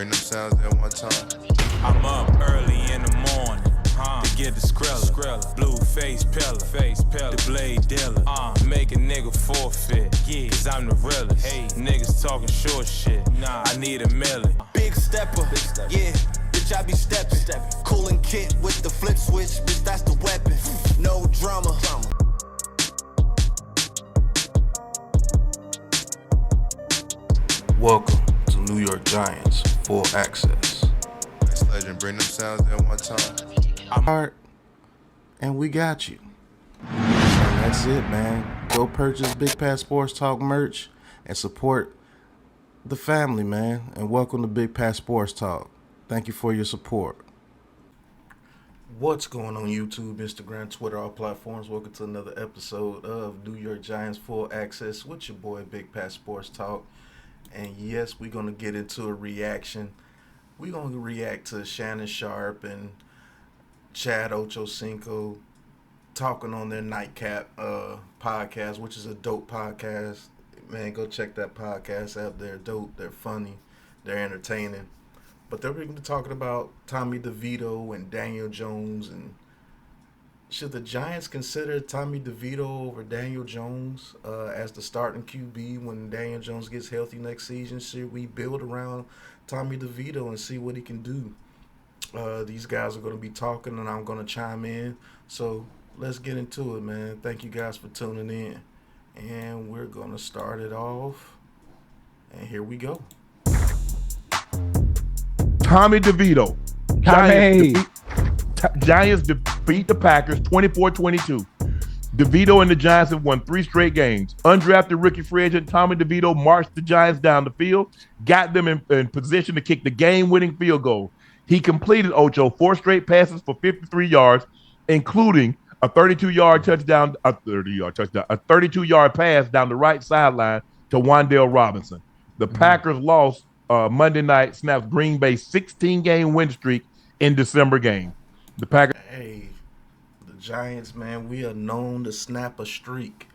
bring them sounds at one time. I'm up early in the morning, to get the skrilla, blue face pillar, the blade dealer, make a nigga forfeit, cause I'm the realest, niggas talking short shit, I need a million. Big stepper, yeah, bitch I be stepping, coolin' kit with the flip switch, bitch that's the weapon, no drama. Welcome to New York Giants Full Access. Legend, bring them sounds at one time. I'm hard, and we got you. And that's it, man. Go purchase Big Pat Sports Talk merch and support the family, man. And welcome to Big Pat Sports Talk. Thank you for your support. What's going on YouTube, Instagram, Twitter, all platforms? Welcome to another episode of New York Giants Full Access with your boy Big Pat Sports Talk. And yes, we're going to get into a reaction. We're going to react to Shannon Sharpe and Chad Ochocinco talking on their Nightcap podcast, which is a dope podcast. Man, go check that podcast out. They're dope. They're funny. They're entertaining. But they're going to be talking about Tommy Devito and Daniel Jones. And should the Giants consider Tommy Devito over Daniel Jones as the starting QB when Daniel Jones gets healthy next season? Should we build around Tommy Devito and see what he can do? These guys are going to be talking, and I'm going to chime in. So let's get into it, man. Thank you guys for tuning in. And we're going to start it off. And here we go. Tommy Devito. Giants defeat the Packers 24-22. DeVito and the Giants have won 3 straight games. Undrafted rookie free agent Tommy DeVito marched the Giants down the field, got them in position to kick the game-winning field goal. He completed, Ocho, 4 straight passes for 53 yards, including a 32-yard touchdown, a 32-yard pass down the right sideline to Wan'Dale Robinson. The Packers lost Monday night, snapped Green Bay's 16-game win streak in December game. The Packers. Hey, the Giants, man, we are known to snap a streak.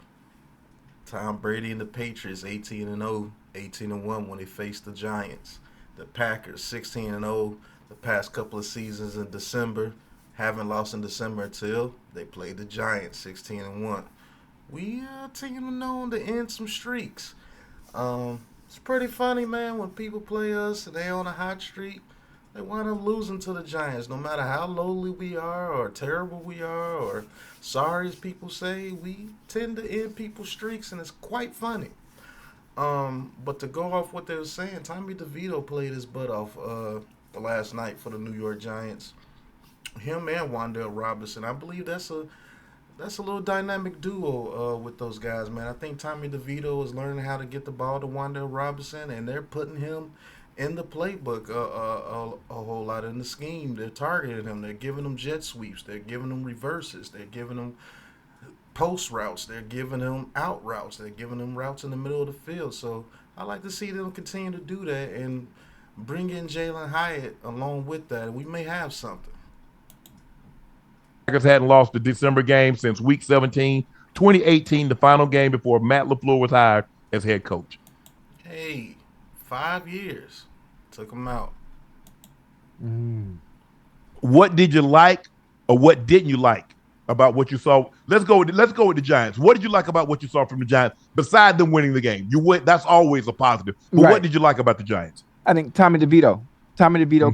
Tom Brady and the Patriots 18-0, 18-1 when they faced the Giants. The Packers 16-0 the past couple of seasons in December. Haven't lost in December until they played the Giants 16-1. We are a team known to end some streaks. It's pretty funny, man, when people play us and they on a hot streak. They wind up losing to the Giants. No matter how lowly we are or terrible we are or sorry as people say, we tend to end people's streaks, and it's quite funny. But to go off what they were saying, Tommy DeVito played his butt off last night for the New York Giants. Him and Wan'Dale Robinson. I believe that's a little dynamic duo with those guys, man. I think Tommy DeVito is learning how to get the ball to Wan'Dale Robinson, and they're putting him in the playbook a whole lot in the scheme. They're targeting him. They're giving him jet sweeps. They're giving him reverses. They're giving him post routes. They're giving him out routes. They're giving him routes in the middle of the field. So I like to see them continue to do that and bring in Jalen Hyatt along with that. We may have something. Packers hadn't lost the December game since Week 17, 2018, the final game before Matt LaFleur was hired as head coach. Hey, 5 years. Took them out. What did you like or what didn't you like about what you saw? Let's go with the Giants. What did you like about what you saw from the Giants besides them winning the game? That's always a positive. But Right. What did you like about the Giants? I think Tommy DeVito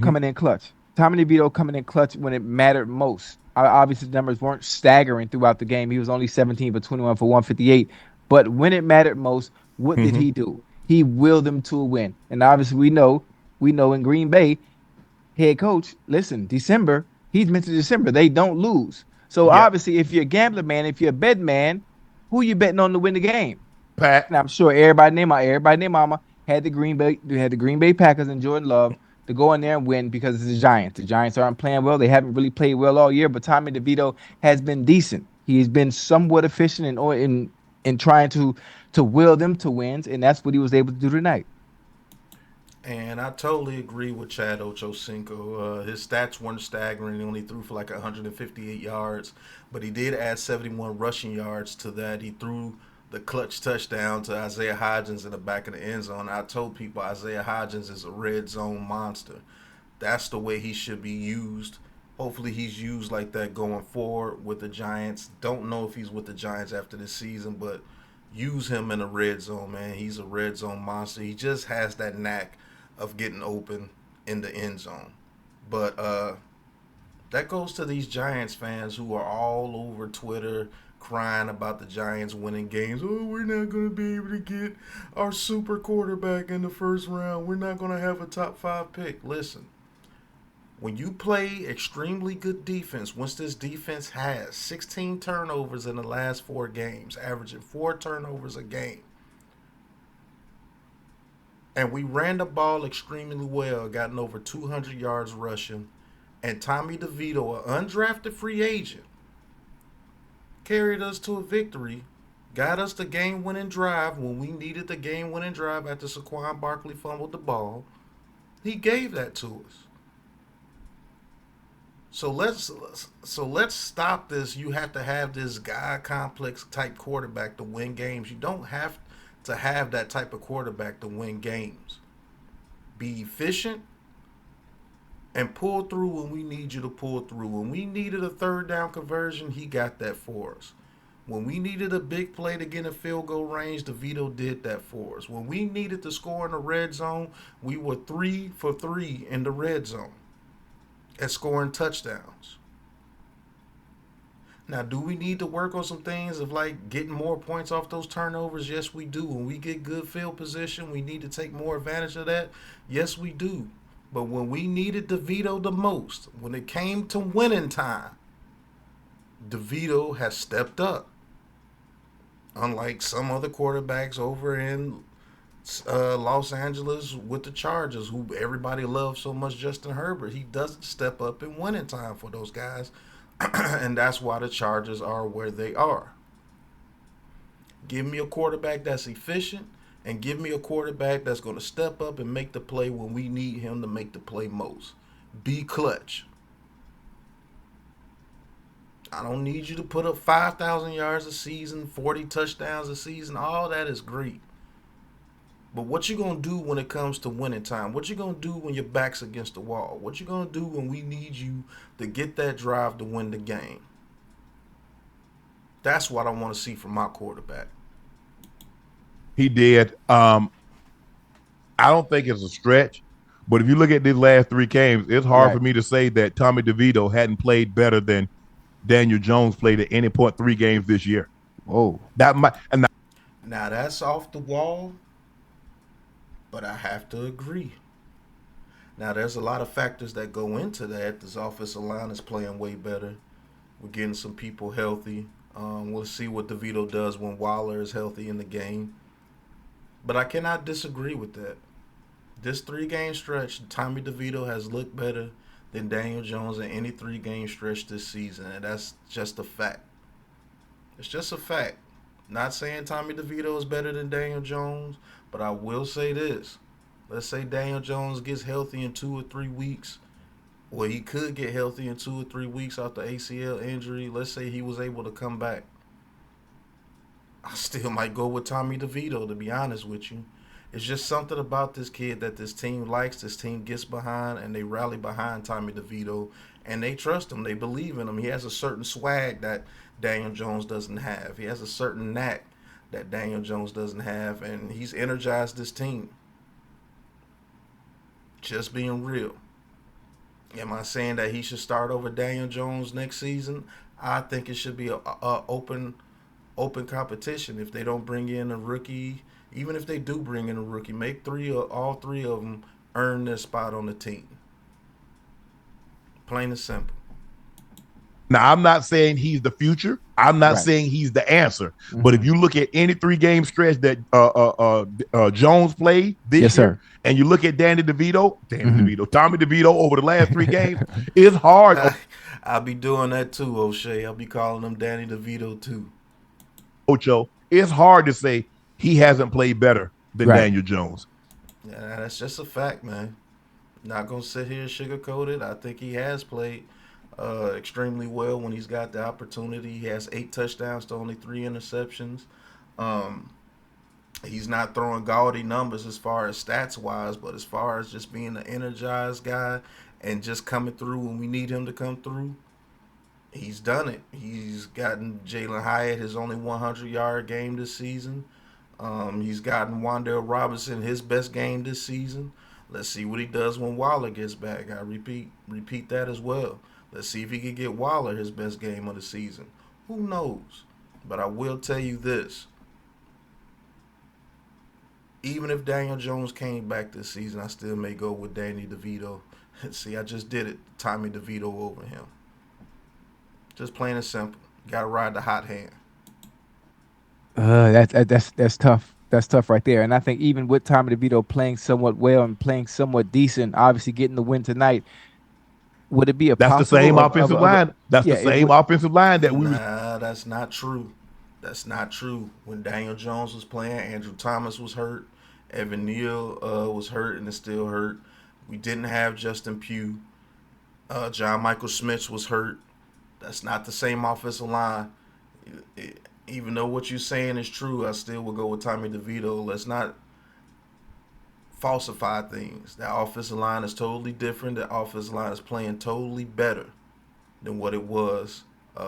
coming in clutch. Tommy DeVito coming in clutch when it mattered most. Obviously, the numbers weren't staggering throughout the game. He was only 17 for 21 for 158. But when it mattered most, what did he do? He willed them to a win. And obviously, we know in Green Bay, head coach, listen, December, he's meant to December. They don't lose. So obviously, if you're a gambler man, if you're a bet man, who you betting on to win the game? Pat. And I'm sure everybody named mama had the Green Bay Packers and Jordan Love to go in there and win because it's the Giants. The Giants aren't playing well. They haven't really played well all year, but Tommy DeVito has been decent. He's been somewhat efficient in trying to will them to wins, and that's what he was able to do tonight. And I totally agree with Chad Ochocinco. His stats weren't staggering. He only threw for like 158 yards, but he did add 71 rushing yards to that. He threw the clutch touchdown to Isaiah Hodgins in the back of the end zone. I told people Isaiah Hodgins is a red zone monster. That's the way he should be used. Hopefully he's used like that going forward with the Giants. Don't know if he's with the Giants after this season, but use him in the red zone, man. He's a red zone monster. He just has that knack of getting open in the end zone. But that goes to these Giants fans who are all over Twitter crying about the Giants winning games. Oh, we're not going to be able to get our super quarterback in the first round. We're not going to have a top 5 pick. Listen, when you play extremely good defense, once this defense has 16 turnovers in the last 4 games, averaging 4 turnovers a game, and we ran the ball extremely well, gotten over 200 yards rushing, and Tommy DeVito, an undrafted free agent, carried us to a victory, got us the game-winning drive when we needed the game-winning drive after Saquon Barkley fumbled the ball. He gave that to us. So let's stop this. You have to have this guy complex type quarterback to win games. You don't have to have that type of quarterback to win games. Be efficient and pull through when we need you to pull through. When we needed a 3rd down conversion, he got that for us. When we needed a big play to get in field goal range, Devito did that for us. When we needed to score in the red zone, we were 3 for 3 in the red zone at scoring touchdowns. Now, do we need to work on some things of like getting more points off those turnovers? Yes, we do. When we get good field position, we need to take more advantage of that. Yes, we do. But when we needed DeVito the most, when it came to winning time, DeVito has stepped up. Unlike some other quarterbacks over in Los Angeles with the Chargers, who everybody loves so much, Justin Herbert, he doesn't step up in winning time for those guys. And that's why the Chargers are where they are. Give me a quarterback that's efficient, and give me a quarterback that's going to step up and make the play when we need him to make the play most. Be clutch. I don't need you to put up 5,000 yards a season, 40 touchdowns a season. All that is great. But what you going to do when it comes to winning time? What you going to do when your back's against the wall? What you going to do when we need you to get that drive to win the game? That's what I want to see from my quarterback. He did. I don't think it's a stretch, but if you look at these last 3 games, it's hard for me to say that Tommy DeVito hadn't played better than Daniel Jones played at any point 3 games this year. Oh, that might. And now that's off the wall, but I have to agree. Now there's a lot of factors that go into that. This offensive line is playing way better. We're getting some people healthy. We'll see what DeVito does when Waller is healthy in the game. But I cannot disagree with that. This 3-game stretch, Tommy DeVito has looked better than Daniel Jones in any 3-game stretch this season, and that's just a fact. It's just a fact. Not saying Tommy DeVito is better than Daniel Jones, but I will say this. Let's say Daniel Jones gets healthy in 2 or 3 weeks. Well, he could get healthy in 2 or 3 weeks after ACL injury. Let's say he was able to come back. I still might go with Tommy DeVito, to be honest with you. It's just something about this kid that this team likes, this team gets behind, and they rally behind Tommy DeVito, and they trust him. They believe in him. He has a certain swag that Daniel Jones doesn't have. He has a certain knack that Daniel Jones doesn't have, and he's energized this team. Just being real. Am I saying that he should start over Daniel Jones next season? I think it should be a open competition. If they don't bring in a rookie, even if they do bring in a rookie, make all three of them earn their spot on the team. Plain and simple. Now, I'm not saying he's the future. I'm not saying he's the answer. Mm-hmm. But if you look at any 3-game stretch that Jones played this year, and you look at Tommy DeVito over the last 3 games, it's hard. I'll be doing that too, O'Shea. I'll be calling him Danny DeVito too. Ocho, it's hard to say he hasn't played better than Daniel Jones. Yeah, that's just a fact, man. Not going to sit here and sugarcoat it. I think he has played extremely well when he's got the opportunity. He has 8 touchdowns to only 3 interceptions. He's not throwing gaudy numbers as far as stats wise, but as far as just being an energized guy and just coming through when we need him to come through, he's done it. He's gotten Jalen Hyatt his only 100-yard game this season. He's gotten Wan'Dale Robinson his best game this season. Let's see what he does when Waller gets back. I repeat that as well. Let's see if he can get Waller his best game of the season. Who knows? But I will tell you this. Even if Daniel Jones came back this season, I still may go with Danny DeVito. See, I just did it. Tommy DeVito over him. Just plain and simple. Got to ride the hot hand. That's tough. That's tough right there. And I think even with Tommy DeVito playing somewhat well and playing somewhat decent, obviously getting the win tonight, would it be a That's the possible same of- offensive of- line. That's yeah, the it same would- offensive line that we. Nah, that's not true. That's not true. When Daniel Jones was playing, Andrew Thomas was hurt. Evan Neal was hurt and is still hurt. We didn't have Justin Pugh. John Michael Schmitz was hurt. That's not the same offensive line. Even though what you're saying is true, I still will go with Tommy DeVito. Let's not falsify things. That offensive line is totally different. That offensive line is playing totally better than what it was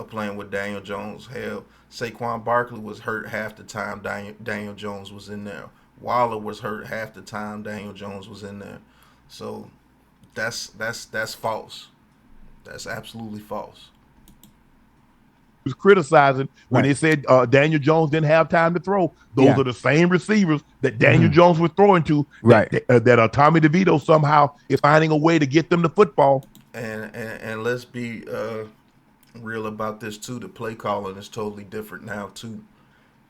playing with Daniel Jones. Hell, Saquon Barkley was hurt half the time Daniel Jones was in there. Waller was hurt half the time Daniel Jones was in there. So that's false. That's absolutely false. Was criticizing when Right. they said Daniel Jones didn't have time to throw. Those Yeah. are the same receivers that Daniel Jones was throwing to. Right. That Tommy DeVito somehow is finding a way to get them the football. And let's be real about this too. The play calling is totally different now too.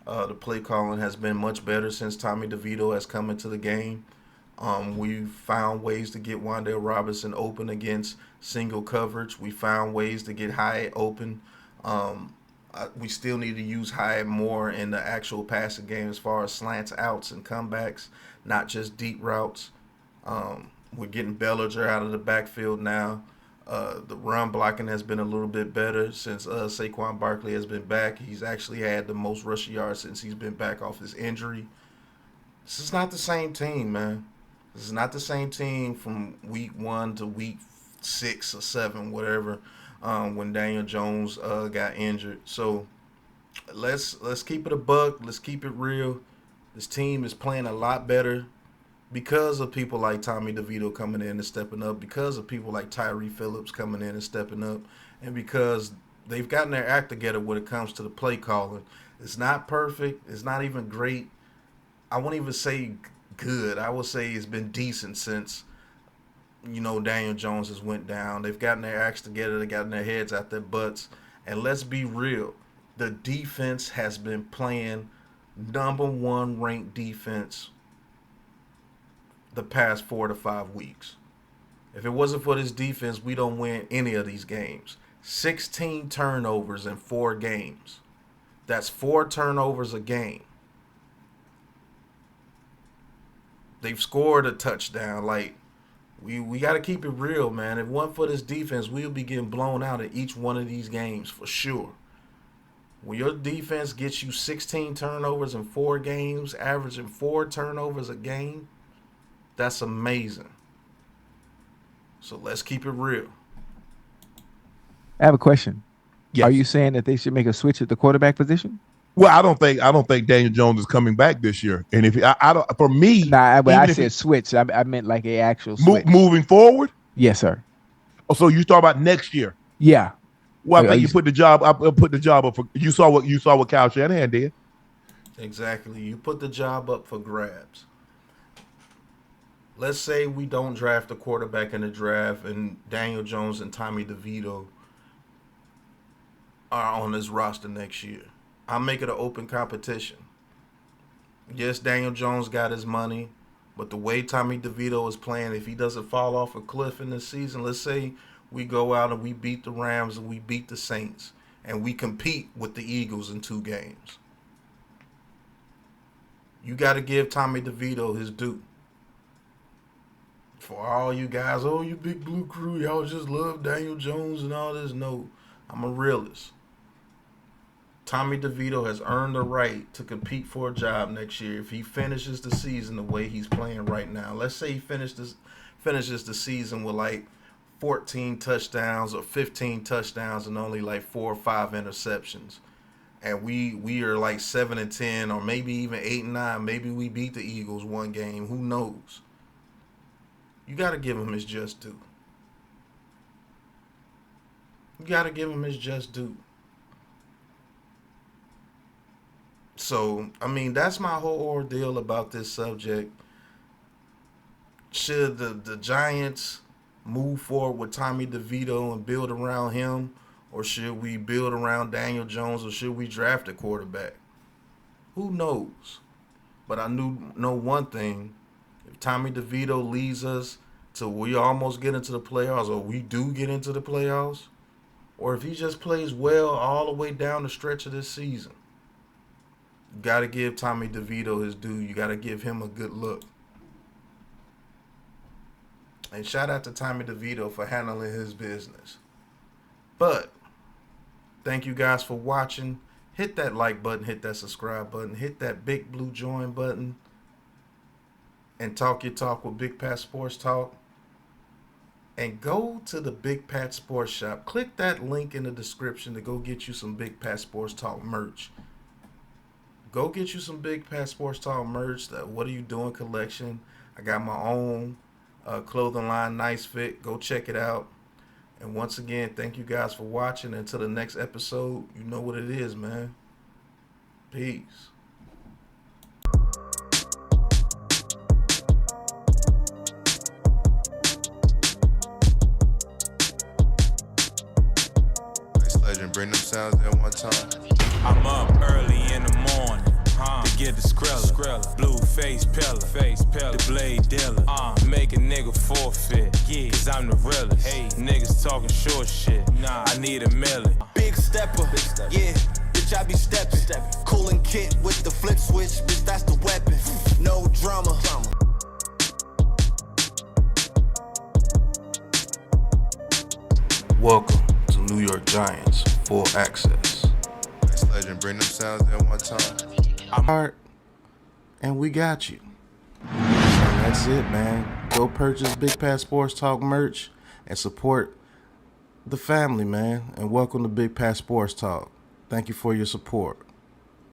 The play calling has been much better since Tommy DeVito has come into the game. We've found ways to get Wan'Dale Robinson open against single coverage. We found ways to get Hyatt open. We still need to use Hyatt more in the actual passing game as far as slants, outs, and comebacks, not just deep routes. We're getting Bellinger out of the backfield now. The run blocking has been a little bit better since Saquon Barkley has been back. He's actually had the most rushing yards since he's been back off his injury. This is not the same team, man. This is not the same team from week 1 to week 6 or 7, whatever, when Daniel Jones got injured. So let's keep it a buck. Let's keep it real. This team is playing a lot better because of people like Tommy DeVito coming in and stepping up, because of people like Tyree Phillips coming in and stepping up, and because they've gotten their act together when it comes to the play calling. It's not perfect. It's not even great. I won't even say good. I will say it's been decent since, Daniel Jones has went down. They've gotten their acts together. They've gotten their heads out their butts. And let's be real. The defense has been playing number 1 ranked defense the past 4 to 5 weeks. If it wasn't for this defense, we don't win any of these games. 16 turnovers in 4 games. That's 4 turnovers a game. They've scored a touchdown. Like, we got to keep it real, man. If it wasn't for this defense, we'll be getting blown out in each one of these games for sure. When your defense gets you 16 turnovers in 4 games, averaging 4 turnovers a game, that's amazing. So let's keep it real. I have a question. Yes. Are you saying that they should make a switch at the quarterback position? Well, I don't think Daniel Jones is coming back this year. And if I don't, for me, Nah, but I even if said switch. I meant like a actual switch. moving forward. Yes, sir. Oh, so you talk about next year? Yeah. Well, I Are think you- you put the job up. Put the job up for you. Saw what Kyle Shanahan did. Exactly. You put the job up for grabs. Let's say we don't draft a quarterback in the draft and Daniel Jones and Tommy DeVito are on this roster next year. I'll make it an open competition. Yes, Daniel Jones got his money, but the way Tommy DeVito is playing, if he doesn't fall off a cliff in this season, let's say we go out and we beat the Rams and we beat the Saints and we compete with the Eagles in 2 games. You got to give Tommy DeVito his due. For all you guys, oh, you big blue crew, y'all just love Daniel Jones and all this. No, I'm a realist. Tommy DeVito has earned the right to compete for a job next year if he finishes the season the way he's playing right now. Let's say he finishes the season with like 14 touchdowns or 15 touchdowns and only like 4 or 5 interceptions. And we are like 7-10 or maybe even 8-9. Maybe we beat the Eagles one game. Who knows? You got to give him his just due. You got to give him his just due. So, I mean, that's my whole ordeal about this subject. Should the Giants move forward with Tommy DeVito and build around him? Or should we build around Daniel Jones? Or should we draft a quarterback? Who knows? But I know one thing. If Tommy DeVito leads us to we almost get into the playoffs, or we do get into the playoffs, or if he just plays well all the way down the stretch of this season, you got to give Tommy DeVito his due. You got to give him a good look. And shout out to Tommy DeVito for handling his business. But thank you guys for watching. Hit that like button, hit that subscribe button, hit that big blue join button, and talk your talk with Big Pat Sports Talk. And go to the Big Pat Sports Shop. Click that link in the description to go get you some Big Pat Sports Talk merch. Go get you some Big Pat Sports Talk merch. The What Are You Doing collection. I got my own clothing line, Nice Fit. Go check it out. And once again, thank you guys for watching. Until the next episode, you know what it is, man. Peace. Legend, bring them sounds at one time. I'm up early in the morning, to get the skrilla. Blue face pillar, the blade dealer. Make a nigga forfeit, cause I'm the realest. Hey, niggas talking short shit, I need a million. Big stepper, yeah, bitch, I be stepping. Cooling kit with the flip switch, bitch, that's the weapon. No drama. Welcome to New York Giants Full Access. Legend, bring them sounds at one time. Heart, and we got you. And that's it, man. Go purchase Big Pat Sports Talk merch and support the family, man. And welcome to Big Pat Sports Talk. Thank you for your support.